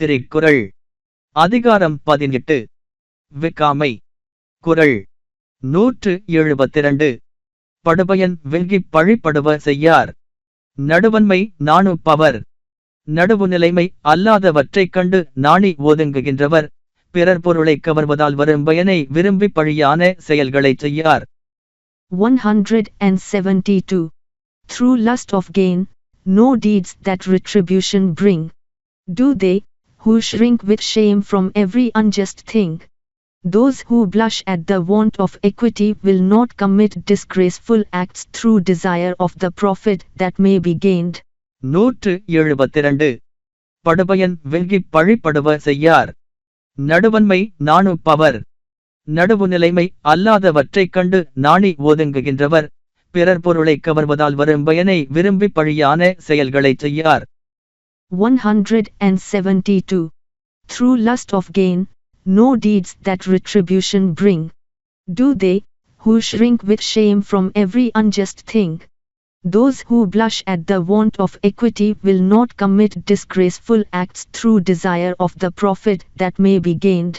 திருக்குறள் அதிகாரம் 18 வெக்காமை. குறள் 172. படுபயன் வெல்கிப் பழிப்படுவ செய்யார். நடுவன்மை நாணுப்பவர். நடுவு நிலைமை அல்லாதவற்றைக் கண்டு நாணி ஒதுங்குகின்றவர் பிறர் பொருளைக் கவர்வதால் வரும் பயனை விரும்பிப் பழியான செயல்களைச் செய்யார். 172. Through lust of gain, no deeds that retribution bring, do they, who shrink with shame from every unjust thing. Those who blush at the want of equity will not commit disgraceful acts through desire of the profit that may be gained. 172. படுபயன் வெல்கிப் பழிப்படுவ செய்யார். நடுவன்மை நாணுப்பவர். நடுவு நிலைமை அல்லாதவற்றைக் கண்டு நாணி ஒதுங்குகின்றவர் பிறர் பொருளைக் கவர்வதால் வரும் பயனை விரும்பிப் பழியான செயல்களைச் செய்யார். 172. Through lust of gain, no deeds that retribution bring, do they, who shrink with shame from every unjust thing. Those who blush at the want of equity will not commit disgraceful acts through desire of the profit that may be gained.